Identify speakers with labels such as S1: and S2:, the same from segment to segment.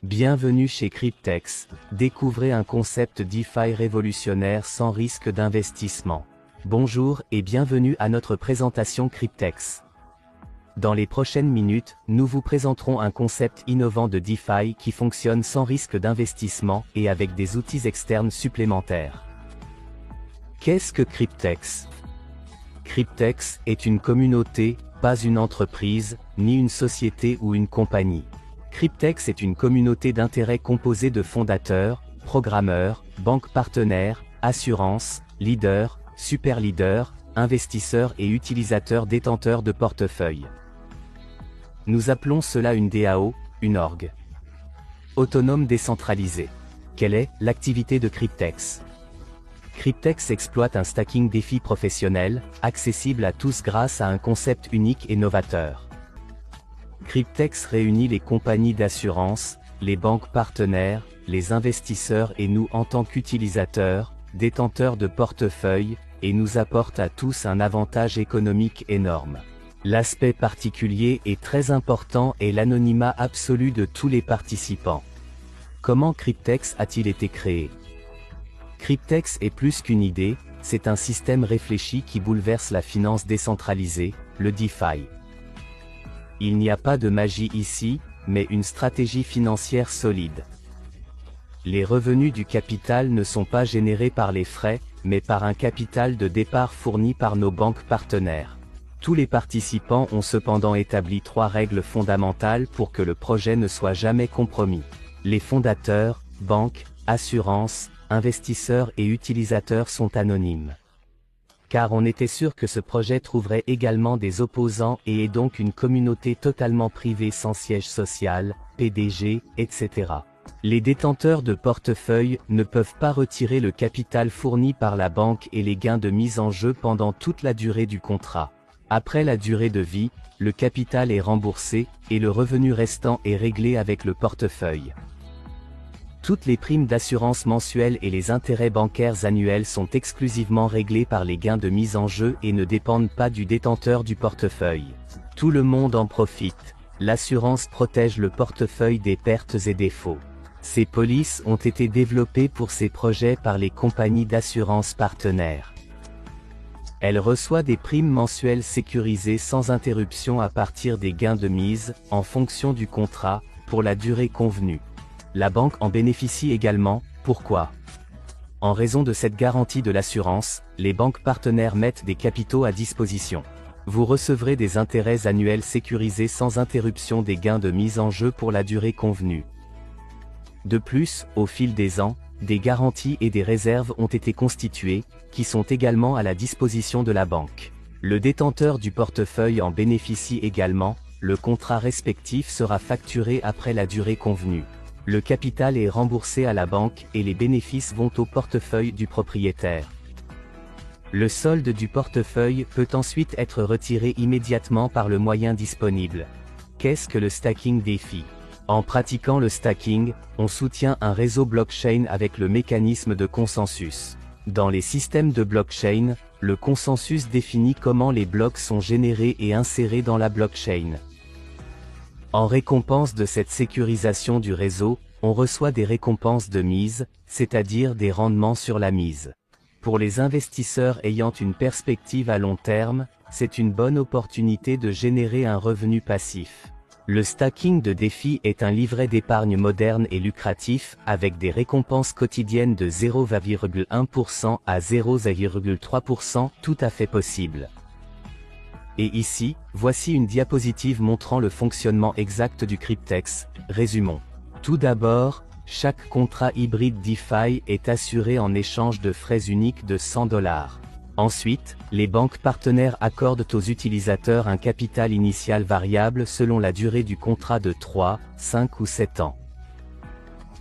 S1: Bienvenue chez Cryptex, découvrez un concept DeFi révolutionnaire sans risque d'investissement. Bonjour et bienvenue à notre présentation Cryptex. Dans les prochaines minutes, nous vous présenterons un concept innovant de DeFi qui fonctionne sans risque d'investissement et avec des outils externes supplémentaires. Qu'est-ce que Cryptex? Cryptex est une communauté, pas une entreprise, ni une société ou une compagnie. Cryptex est une communauté d'intérêt composée de fondateurs, programmeurs, banques partenaires, assurances, leaders, super leaders, investisseurs et utilisateurs détenteurs de portefeuilles. Nous appelons cela une DAO, une org. Autonome décentralisée. Quelle est l'activité de Cryptex? Cryptex exploite un stacking DeFi professionnel, accessible à tous grâce à un concept unique et novateur. Cryptex réunit les compagnies d'assurance, les banques partenaires, les investisseurs et nous en tant qu'utilisateurs, détenteurs de portefeuilles, et nous apporte à tous un avantage économique énorme. L'aspect particulier et très important est l'anonymat absolu de tous les participants. Comment Cryptex a-t-il été créé? Cryptex est plus qu'une idée, c'est un système réfléchi qui bouleverse la finance décentralisée, le DeFi. Il n'y a pas de magie ici, mais une stratégie financière solide. Les revenus du capital ne sont pas générés par les frais, mais par un capital de départ fourni par nos banques partenaires. Tous les participants ont cependant établi 3 règles fondamentales pour que le projet ne soit jamais compromis. Les fondateurs, banques, assurances, investisseurs et utilisateurs sont anonymes. Car on était sûr que ce projet trouverait également des opposants et est donc une communauté totalement privée sans siège social, PDG, etc. Les détenteurs de portefeuille ne peuvent pas retirer le capital fourni par la banque et les gains de mise en jeu pendant toute la durée du contrat. Après la durée de vie, le capital est remboursé, et le revenu restant est réglé avec le portefeuille. Toutes les primes d'assurance mensuelles et les intérêts bancaires annuels sont exclusivement réglés par les gains de mise en jeu et ne dépendent pas du détenteur du portefeuille. Tout le monde en profite. L'assurance protège le portefeuille des pertes et défauts. Ces polices ont été développées pour ces projets par les compagnies d'assurance partenaires. Elle reçoit des primes mensuelles sécurisées sans interruption à partir des gains de mise, en fonction du contrat, pour la durée convenue. La banque en bénéficie également, pourquoi? En raison de cette garantie de l'assurance, les banques partenaires mettent des capitaux à disposition. Vous recevrez des intérêts annuels sécurisés sans interruption des gains de mise en jeu pour la durée convenue. De plus, au fil des ans, des garanties et des réserves ont été constituées, qui sont également à la disposition de la banque. Le détenteur du portefeuille en bénéficie également, le contrat respectif sera facturé après la durée convenue. Le capital est remboursé à la banque et les bénéfices vont au portefeuille du propriétaire. Le solde du portefeuille peut ensuite être retiré immédiatement par le moyen disponible. Qu'est-ce que le stacking DeFi? En pratiquant le stacking, on soutient un réseau blockchain avec le mécanisme de consensus. Dans les systèmes de blockchain, le consensus définit comment les blocs sont générés et insérés dans la blockchain. En récompense de cette sécurisation du réseau, on reçoit des récompenses de mise, c'est-à-dire des rendements sur la mise. Pour les investisseurs ayant une perspective à long terme, c'est une bonne opportunité de générer un revenu passif. Le stacking de DeFi est un livret d'épargne moderne et lucratif, avec des récompenses quotidiennes de 0,1% à 0,3%, tout à fait possible. Et ici, voici une diapositive montrant le fonctionnement exact du Cryptex. Résumons. Tout d'abord, chaque contrat hybride DeFi est assuré en échange de frais uniques de $100. Ensuite, les banques partenaires accordent aux utilisateurs un capital initial variable selon la durée du contrat de 3, 5 ou 7 ans.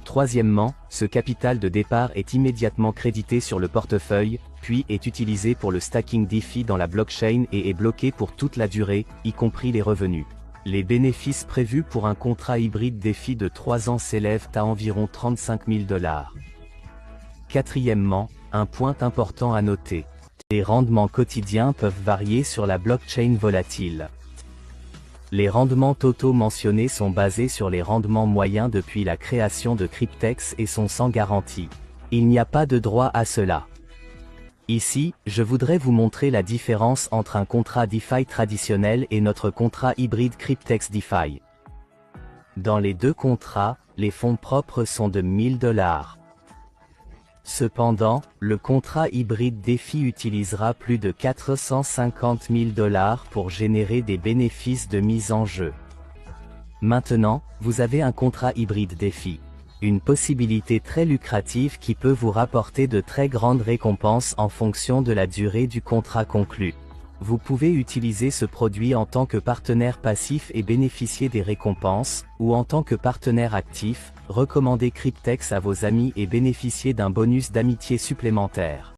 S1: Troisièmement, ce capital de départ est immédiatement crédité sur le portefeuille, puis est utilisé pour le stacking DeFi dans la blockchain et est bloqué pour toute la durée, y compris les revenus. Les bénéfices prévus pour un contrat hybride DeFi de 3 ans s'élèvent à environ $35 000. Quatrièmement, un point important à noter. Les rendements quotidiens peuvent varier sur la blockchain volatile. Les rendements totaux mentionnés sont basés sur les rendements moyens depuis la création de Cryptex et sont sans garantie. Il n'y a pas de droit à cela. Ici, je voudrais vous montrer la différence entre un contrat DeFi traditionnel et notre contrat hybride Cryptex DeFi. Dans les deux contrats, les fonds propres sont de 1000 $. Cependant, le contrat hybride DeFi utilisera plus de 450 000 $ pour générer des bénéfices de mise en jeu. Maintenant, vous avez un contrat hybride DeFi. Une possibilité très lucrative qui peut vous rapporter de très grandes récompenses en fonction de la durée du contrat conclu. Vous pouvez utiliser ce produit en tant que partenaire passif et bénéficier des récompenses, ou en tant que partenaire actif, recommander Cryptex à vos amis et bénéficier d'un bonus d'amitié supplémentaire.